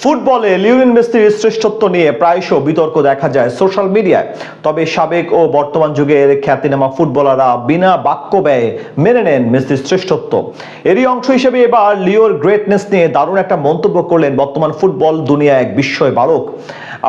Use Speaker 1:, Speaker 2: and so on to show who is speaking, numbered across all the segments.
Speaker 1: ফুটবলে লিওনেল মেসির শ্রেষ্ঠত্ব নিয়ে প্রায়শ বিতর্ক দেখা যায় সোশ্যাল মিডিয়ায়। তবে সাবেক ও বর্তমান যুগের খ্যাতিনামা ফুটবলাররা বিনা বাক্য ব্যয়ে মেনে নেন মেসির শ্রেষ্ঠত্ব। এরই অংশ হিসেবে এবার লিওর গ্রেটনেস নিয়ে দারুণ একটা মন্তব্য করলেন বর্তমান ফুটবল দুনিয়া এক বিস্ময় বালক।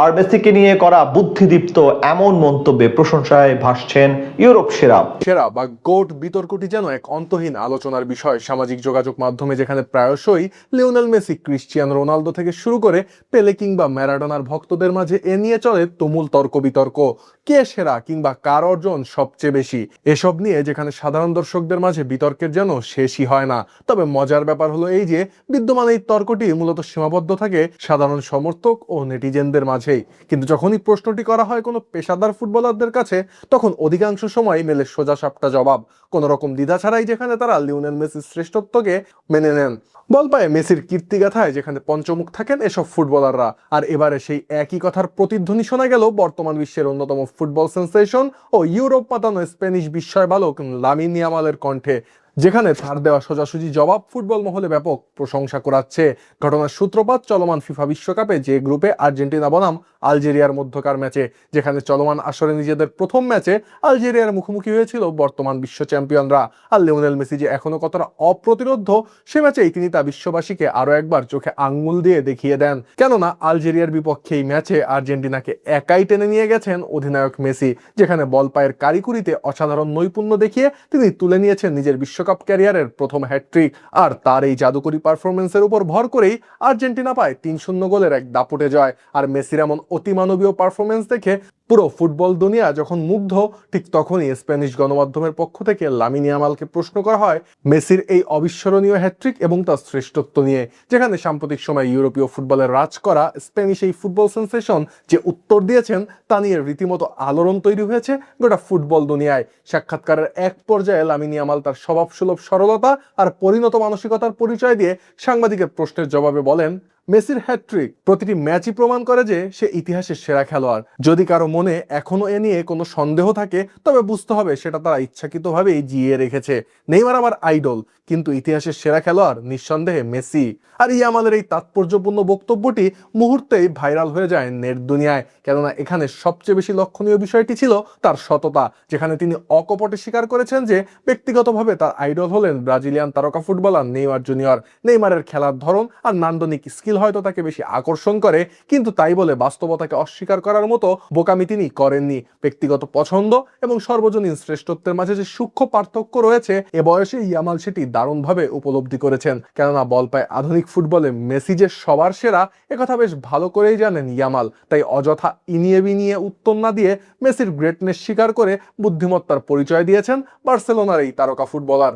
Speaker 1: আর মেসিকে নিয়ে করা বুদ্ধিদীপ্ত এমন মন্তব্যে প্রশংসায় ভাসছেন ইউরোপ সেরা
Speaker 2: বা গোট বিতর্কটি যেন এক অন্তহীন আলোচনার বিষয় সামাজিক যোগাযোগ মাধ্যমে, যেখানে প্রায়শই লিওনেল মেসি, ক্রিশ্চিয়ানো রোনালদো থেকে শুরু করে পেলে কিংবা ম্যারাডোনার ভক্তদের মাঝে এ নিয়ে চলে তুমুল তর্ক বিতর্ক। কে সেরা কিংবা কার অর্জন সবচেয়ে বেশি, এসব নিয়ে যেখানে সাধারণ দর্শকদের মাঝে বিতর্কের যেন শেষই হয় না। তবে মজার ব্যাপার হলো এই যে বিদ্যমান এই তর্কটি মূলত সীমাবদ্ধ থাকে সাধারণ সমর্থক ও নেটিজেনদের মাঝেই, কিন্তু যখনই প্রশ্নটি করা হয় কোনো পেশাদার ফুটবলারদের কাছে, তখন অধিকাংশ সময় মেলে সোজা সাপটা জবাব, কোন রকম দ্বিধা ছাড়াই, যেখানে তারা লিওনেল মেসির শ্রেষ্ঠত্বকে মেনে নেন। বল পায়ে মেসির কীর্তিগাথায় যেখানে পঞ্চমুখ থাকেন এসব ফুটবলাররা। আর এবারে সেই একই কথার প্রতিধ্বনি শোনা গেল বর্তমান বিশ্বের অন্যতম ফুটবল সেন্সেশন ও ইউরোপ পাতানো স্প্যানিশ বিস্ময় বালক লামিন ইয়ামালের কণ্ঠে, যেখানে তার দেওয়া সোজাসুজি জবাব ফুটবল মহলে ব্যাপক প্রশংসা কুড়াচ্ছে। ঘটনার সূত্রপাত চলমান ফিফা বিশ্বকাপে যে গ্রুপে আর্জেন্টিনা বনাম আলজেরিয়ার মধ্যকার ম্যাচে, যেখানে চলমান আসরে নিজেদের প্রথম ম্যাচে আলজেরিয়ার মুখোমুখি হয়েছিল বর্তমান বিশ্ব চ্যাম্পিয়নরা। আর লিওনেল মেসি যে এখনো কতটা অপ্রতিরোধ্য, সে ম্যাচেই তিনি তা বিশ্ববাসীকে আরো একবার চোখে আঙ্গুল দিয়ে দেখিয়ে দেন। কেননা আলজেরিয়ার বিপক্ষে এই ম্যাচে আর্জেন্টিনাকে একাই টেনে নিয়ে গেছেন অধিনায়ক মেসি, যেখানে বল পায়ের কারিকুরিতে অসাধারণ নৈপুণ্য দেখিয়ে তিনি তুলে নিয়েছেন নিজের বিশ্বকাপ ক্যারিয়ারের প্রথম হ্যাটট্রিক। আর তার এই জাদুকরী পারফরমেন্সের উপর ভর করেই আর্জেন্টিনা পায় ৩-০ গোলের এক দাপুটে জয়। আর মেসির এমন অতিমানবীয় পারফরমেন্স দেখে পুরো ফুটবল দুনিয়া যখন মুগ্ধ, ঠিক তখনই স্প্যানিশ গণমাধ্যমের পক্ষ থেকে লামিন ইয়ামালকে প্রশ্ন করা হয় মেসির এই অবিস্মরণীয় হ্যাটট্রিক এবং তার শ্রেষ্ঠত্ব নিয়ে, যেখানে সাম্প্রতিক সময় ইউরোপীয় ফুটবলের রাজ করা স্প্যানিশ এই ফুটবল সেন্সেশন যে উত্তর দিয়েছেন তা নিয়ে রীতিমতো আলোড়ন তৈরি হয়েছে গোটা ফুটবল দুনিয়ায়। সাক্ষাৎকারের এক পর্যায়ে লামিন ইয়ামাল তার স্বভাবসুলভ সরলতা আর পরিণত মানসিকতার পরিচয় দিয়ে সাংবাদিকের প্রশ্নের জবাবে বলেন, মেসির হ্যাটট্রিক প্রতিটি ম্যাচই প্রমাণ করে যে সে ইতিহাসের সেরা খেলোয়াড়। যদি কারো মনে এখনো এ নিয়ে কোনো সন্দেহ থাকে, তবে বুঝতে হবে সেটা তারা ইচ্ছাকৃতভাবেই জিইয়ে রেখেছে। নেইমার আমার আইডল, কিন্তু ইতিহাসের সেরা খেলোয়াড় নিঃসন্দেহে মেসি। আর ইয়ামালের এই তাৎপর্যপূর্ণ বক্তব্যটি মুহূর্তেই ভাইরাল হয়ে যায় নেট দুনিয়ায়, কেননা এখানে সবচেয়ে বেশি লক্ষণীয় বিষয়টি ছিল তার সততা, যেখানে তিনি অকপটে স্বীকার করেছেন যে ব্যক্তিগতভাবে তার আইডল হলেন ব্রাজিলিয়ান তারকা ফুটবলার নেইমার জুনিয়র। নেইমারের খেলার ধরন আর নান্দনিক স্কিল হয়তো তাকে বেশি আকর্ষণ করে, কিন্তু তাই বলে বাস্তবতাকে অস্বীকার করার মতো বোকামি তিনি করেননি। ব্যক্তিগত পছন্দ এবং সর্বজনীন শ্রেষ্ঠত্বের মাঝে যে সূক্ষ্ম পার্থক্য রয়েছে, এ বয়সে ইয়ামাল সেটি দারুণভাবে উপলব্ধি করেছেন। কেননা বল পায় আধুনিক ফুটবলে মেসি যে সবার সেরা, একথা বেশ ভালো করেই জানেন ইয়ামাল। তাই অযথা ইনিয়ে বিনিয়ে উত্তর না দিয়ে মেসির গ্রেটনেস স্বীকার করে বুদ্ধিমত্তার পরিচয় দিয়েছেন বার্সেলোনার এই তারকা ফুটবলার।